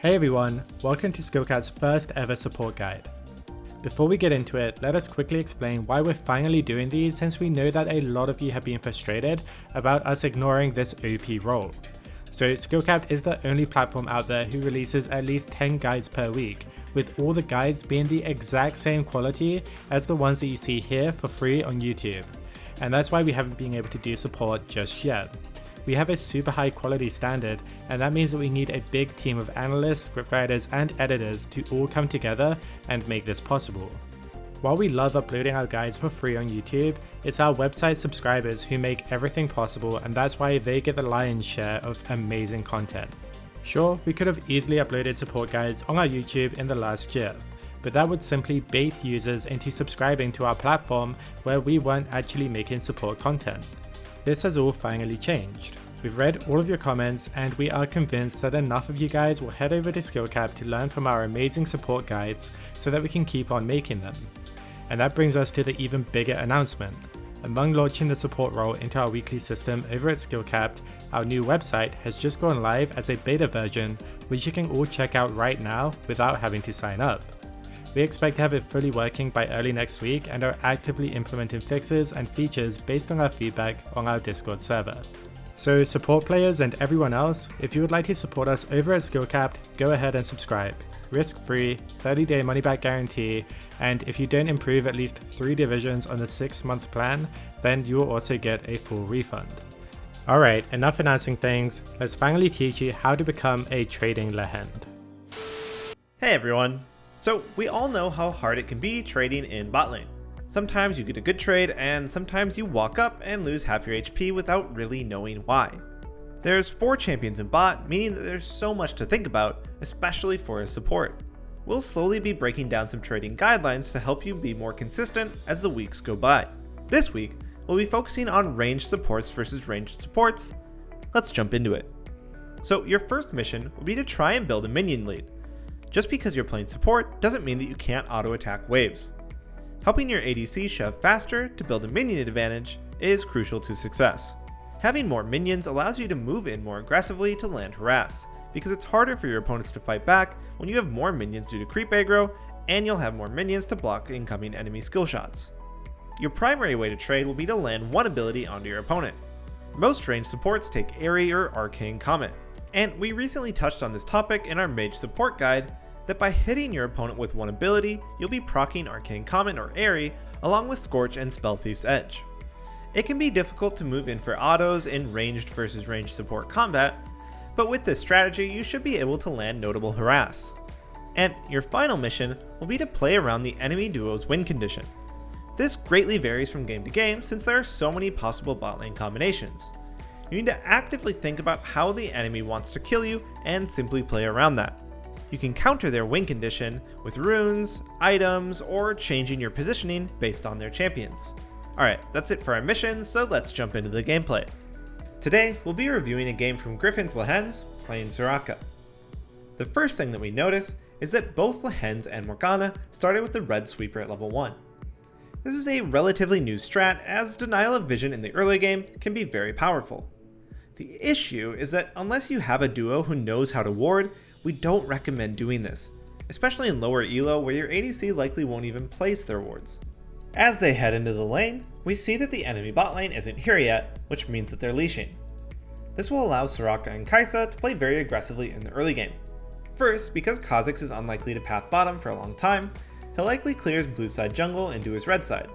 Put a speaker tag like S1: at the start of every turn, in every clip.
S1: Hey everyone, welcome to Skillcat's first ever support guide. Before we get into it, let us quickly explain why we're finally doing these, since we know that a lot of you have been frustrated about us ignoring this OP role. So Skillcat is the only platform out there who releases at least 10 guides per week, with all the guides being the exact same quality as the ones that you see here for free on YouTube. And that's why we haven't been able to do support just yet. We have a super high quality standard, and that means that we need a big team of analysts, scriptwriters, and editors to all come together and make this possible. While we love uploading our guides for free on YouTube, it's our website subscribers who make everything possible, and that's why they get the lion's share of amazing content. Sure, we could have easily uploaded support guides on our YouTube in the last year, but that would simply bait users into subscribing to our platform where we weren't actually making support content. This has all finally changed. We've read all of your comments, and we are convinced that enough of you guys will head over to Skillcat to learn from our amazing support guides so that we can keep on making them. And that brings us to the even bigger announcement. Among launching the support role into our weekly system over at Skillcat, our new website has just gone live as a beta version, which you can all check out right now without having to sign up. We expect to have it fully working by early next week and are actively implementing fixes and features based on our feedback on our Discord server. So support players and everyone else, if you would like to support us over at Skillcat, go ahead and subscribe. Risk-free, 30-day money-back guarantee, and if you don't improve at least 3 divisions on the 6-month plan, then you will also get a full refund. Alright, enough announcing things, let's finally teach you how to become a trading LEHEND.
S2: Hey everyone! So we all know how hard it can be trading in bot lane. Sometimes you get a good trade, and sometimes you walk up and lose half your HP without really knowing why. There's 4 champions in bot, meaning that there's so much to think about, especially for a support. We'll slowly be breaking down some trading guidelines to help you be more consistent as the weeks go by. This week, we'll be focusing on ranged supports versus ranged supports. Let's jump into it. So your first mission will be to try and build a minion lead. Just because you're playing support doesn't mean that you can't auto-attack waves. Helping your ADC shove faster to build a minion advantage is crucial to success. Having more minions allows you to move in more aggressively to land harass, because it's harder for your opponents to fight back when you have more minions due to creep aggro, and you'll have more minions to block incoming enemy skill shots. Your primary way to trade will be to land one ability onto your opponent. Most ranged supports take Airy or Arcane Comet, and we recently touched on this topic in our mage support guide, that by hitting your opponent with one ability, you'll be proccing Arcane Comet or Airy along with Scorch and Spell Thief's Edge. It can be difficult to move in for autos in ranged versus ranged support combat, but with this strategy you should be able to land notable harass. And your final mission will be to play around the enemy duo's win condition. This greatly varies from game to game since there are so many possible bot lane combinations. You need to actively think about how the enemy wants to kill you and simply play around that. You can counter their win condition with runes, items, or changing your positioning based on their champions. Alright, that's it for our mission, so let's jump into the gameplay. Today, we'll be reviewing a game from Griffin Lehends, playing Soraka. The first thing that we notice is that both Lehends and Morgana started with the red sweeper at level 1. This is a relatively new strat, as denial of vision in the early game can be very powerful. The issue is that unless you have a duo who knows how to ward, we don't recommend doing this, especially in lower elo where your ADC likely won't even place their wards. As they head into the lane, we see that the enemy bot lane isn't here yet, which means that they're leashing. This will allow Soraka and Kai'Sa to play very aggressively in the early game. First, because Kha'Zix is unlikely to path bottom for a long time, he likely clears blue side jungle into his red side.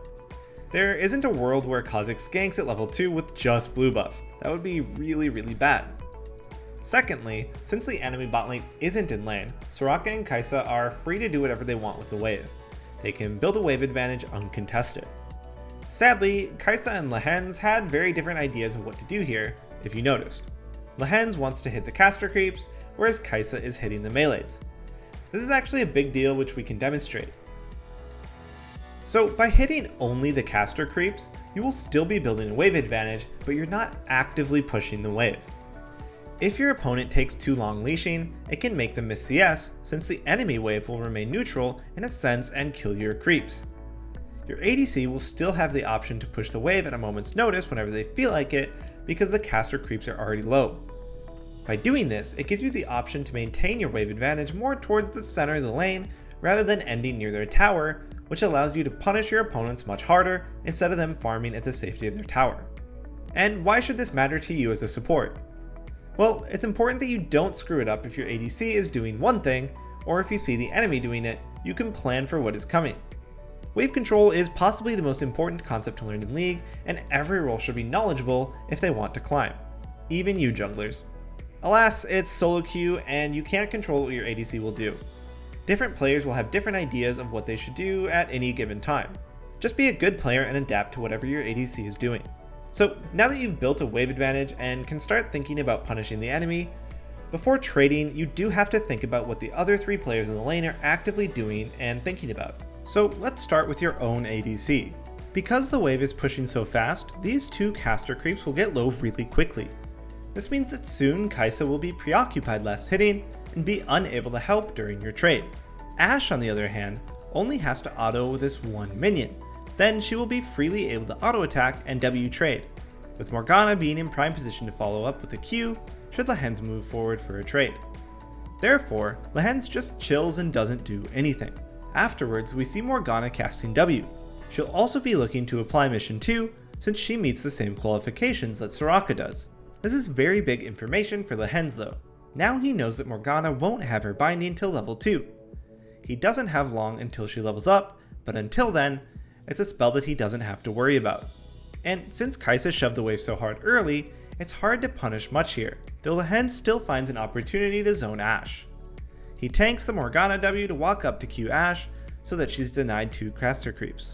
S2: There isn't a world where Kha'Zix ganks at level 2 with just blue buff. That would be really bad. Secondly, since the enemy bot lane isn't in lane, Soraka and Kai'Sa are free to do whatever they want with the wave. They can build a wave advantage uncontested. Sadly, Kai'Sa and Lehends had very different ideas of what to do here, if you noticed. Lehends wants to hit the caster creeps, whereas Kai'Sa is hitting the melees. This is actually a big deal which we can demonstrate. So by hitting only the caster creeps, you will still be building a wave advantage, but you're not actively pushing the wave. If your opponent takes too long leashing, it can make them miss CS, since the enemy wave will remain neutral in a sense and kill your creeps. Your ADC will still have the option to push the wave at a moment's notice whenever they feel like it, because the caster creeps are already low. By doing this, it gives you the option to maintain your wave advantage more towards the center of the lane rather than ending near their tower, which allows you to punish your opponents much harder instead of them farming at the safety of their tower. And why should this matter to you as a support? Well, it's important that you don't screw it up if your ADC is doing one thing, or if you see the enemy doing it, you can plan for what is coming. Wave control is possibly the most important concept to learn in League, and every role should be knowledgeable if they want to climb. Even you junglers. Alas, it's solo queue and you can't control what your ADC will do. Different players will have different ideas of what they should do at any given time. Just be a good player and adapt to whatever your ADC is doing. So now that you've built a wave advantage and can start thinking about punishing the enemy, before trading you do have to think about what the other 3 players in the lane are actively doing and thinking about. So let's start with your own ADC. Because the wave is pushing so fast, these 2 caster creeps will get low really quickly. This means that soon Kai'Sa will be preoccupied last hitting and be unable to help during your trade. Ashe, on the other hand, only has to auto this one minion. Then she will be freely able to auto attack and W trade, with Morgana being in prime position to follow up with a Q should Lehends move forward for a trade. Therefore, Lehends just chills and doesn't do anything. Afterwards, we see Morgana casting W. She'll also be looking to apply mission 2 since she meets the same qualifications that Soraka does. This is very big information for Lehends though. Now he knows that Morgana won't have her binding till level 2. He doesn't have long until she levels up, but until then, it's a spell that he doesn't have to worry about. And since Kai'Sa shoved the wave so hard early, it's hard to punish much here, though Lehends still finds an opportunity to zone Ashe. He tanks the Morgana W to walk up to Q Ashe so that she's denied 2 caster creeps.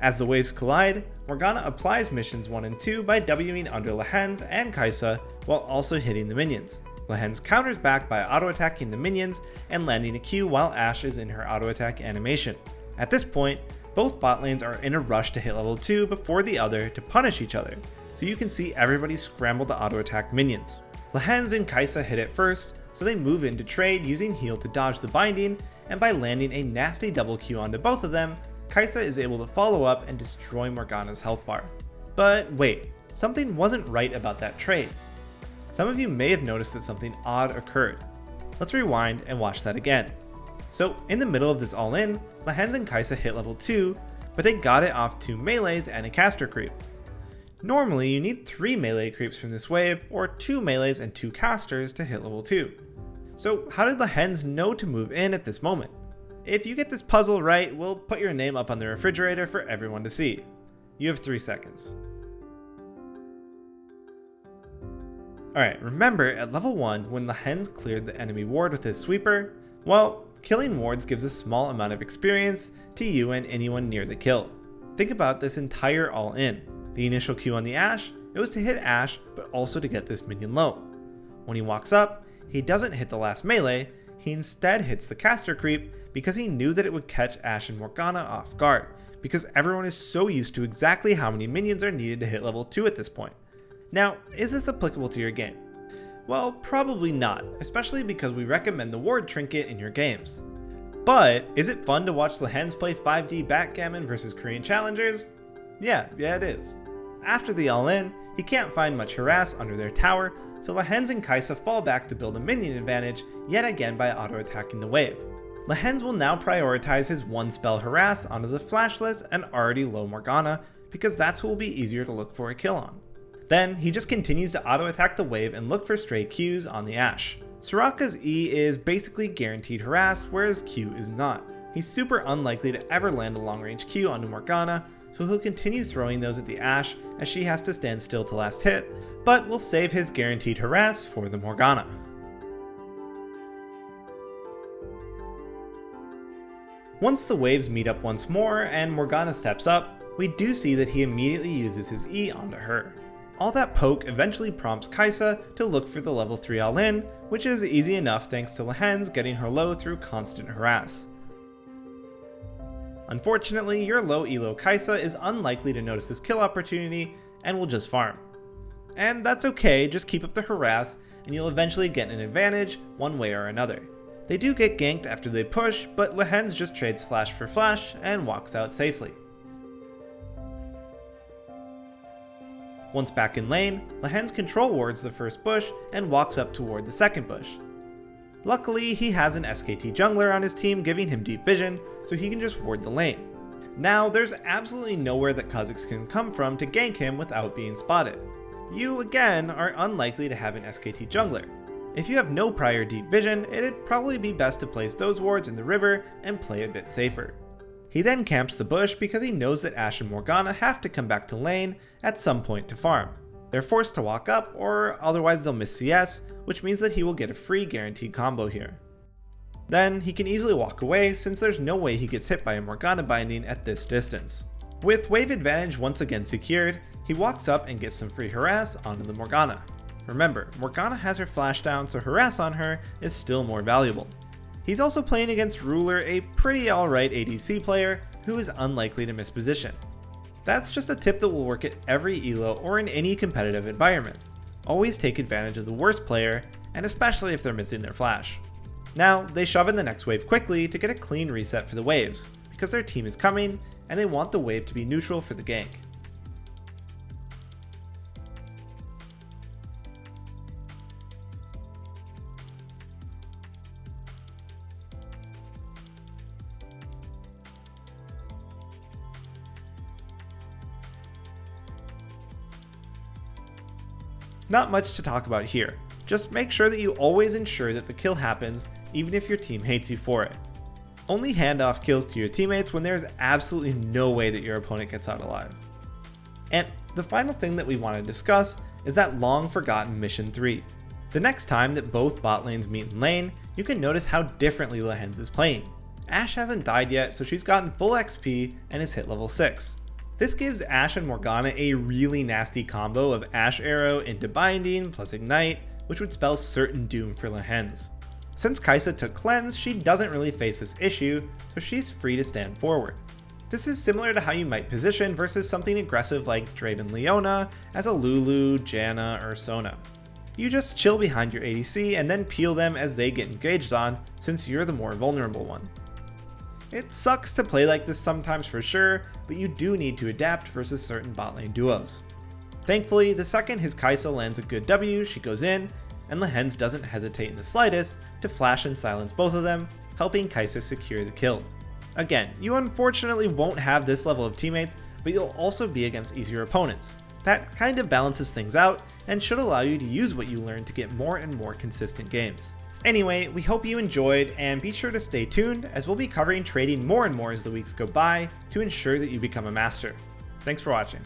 S2: As the waves collide, Morgana applies missions 1 and 2 by Wing under Lehends and Kai'Sa while also hitting the minions. Lehends counters back by auto-attacking the minions and landing a Q while Ashe is in her auto-attack animation. At this point, both bot lanes are in a rush to hit level 2 before the other to punish each other, so you can see everybody scramble to auto-attack minions. Lehends and Kai'Sa hit it first, so they move in to trade using heal to dodge the binding, and by landing a nasty double Q onto both of them, Kai'Sa is able to follow up and destroy Morgana's health bar. But wait, something wasn't right about that trade. Some of you may have noticed that something odd occurred. Let's rewind and watch that again. So in the middle of this all-in, Lehends and Kai'Sa hit level 2, but they got it off 2 melees and a caster creep. Normally you need 3 melee creeps from this wave, or 2 melees and 2 casters to hit level 2. So how did Lehends know to move in at this moment? If you get this puzzle right, we'll put your name up on the refrigerator for everyone to see. You have 3 seconds. Alright, remember at level 1 when Lehends cleared the enemy ward with his sweeper, well, killing wards gives a small amount of experience to you and anyone near the kill. Think about this entire all-in. The initial Q on the Ashe, it was to hit Ashe, but also to get this minion low. When he walks up, he doesn't hit the last melee, he instead hits the caster creep because he knew that it would catch Ashe and Morgana off guard, because everyone is so used to exactly how many minions are needed to hit level 2 at this point. Now, is this applicable to your game? Well, probably not, especially because we recommend the ward trinket in your games. But is it fun to watch Lehends play 5D backgammon versus Korean challengers? Yeah, it is. After the all-in, he can't find much harass under their tower, so Lehends and Kai'Sa fall back to build a minion advantage yet again by auto-attacking the wave. Lehends will now prioritize his 1-spell harass onto the flashless and already low Morgana, because that's who will be easier to look for a kill on. Then he just continues to auto-attack the wave and look for stray Qs on the Ashe. Soraka's E is basically guaranteed harass, whereas Q is not. He's super unlikely to ever land a long-range Q onto Morgana, so he'll continue throwing those at the Ashe as she has to stand still to last hit, but will save his guaranteed harass for the Morgana. Once the waves meet up once more and Morgana steps up, we do see that he immediately uses his E onto her. All that poke eventually prompts Kai'Sa to look for the level 3 all-in, which is easy enough thanks to Lehends getting her low through constant harass. Unfortunately, your low elo Kai'Sa is unlikely to notice this kill opportunity and will just farm. And that's okay, just keep up the harass and you'll eventually get an advantage one way or another. They do get ganked after they push, but Lehends just trades flash for flash and walks out safely. Once back in lane, Lehends control wards the first bush and walks up toward the second bush. Luckily, he has an SKT jungler on his team giving him deep vision, so he can just ward the lane. Now, there's absolutely nowhere that Kha'Zix can come from to gank him without being spotted. You, again, are unlikely to have an SKT jungler. If you have no prior deep vision, it'd probably be best to place those wards in the river and play a bit safer. He then camps the bush because he knows that Ashe and Morgana have to come back to lane at some point to farm. They're forced to walk up, or otherwise they'll miss CS, which means that he will get a free guaranteed combo here. Then, he can easily walk away since there's no way he gets hit by a Morgana binding at this distance. With wave advantage once again secured, he walks up and gets some free harass onto the Morgana. Remember, Morgana has her flash down, so harass on her is still more valuable. He's also playing against Ruler, a pretty alright ADC player who is unlikely to miss position. That's just a tip that will work at every elo or in any competitive environment. Always take advantage of the worst player, and especially if they're missing their flash. Now, they shove in the next wave quickly to get a clean reset for the waves, because their team is coming and they want the wave to be neutral for the gank. Not much to talk about here, just make sure that you always ensure that the kill happens even if your team hates you for it. Only hand off kills to your teammates when there is absolutely no way that your opponent gets out alive. And the final thing that we want to discuss is that long forgotten mission 3. The next time that both bot lanes meet in lane, you can notice how differently Lehends is playing. Ashe hasn't died yet, so she's gotten full XP and is hit level 6. This gives Ashe and Morgana a really nasty combo of Ashe Arrow into Binding plus Ignite, which would spell certain doom for Lehends. Since Kai'Sa took Cleanse, she doesn't really face this issue, so she's free to stand forward. This is similar to how you might position versus something aggressive like Draven Leona as a Lulu, Janna, or Sona. You just chill behind your ADC and then peel them as they get engaged on, since you're the more vulnerable one. It sucks to play like this sometimes for sure, but you do need to adapt versus certain bot lane duos. Thankfully, the second his Kai'Sa lands a good W, she goes in, and Lehends doesn't hesitate in the slightest to flash and silence both of them, helping Kai'Sa secure the kill. Again, you unfortunately won't have this level of teammates, but you'll also be against easier opponents. That kind of balances things out, and should allow you to use what you learn to get more and more consistent games. Anyway, we hope you enjoyed, and be sure to stay tuned as we'll be covering trading more and more as the weeks go by to ensure that you become a master. Thanks for watching.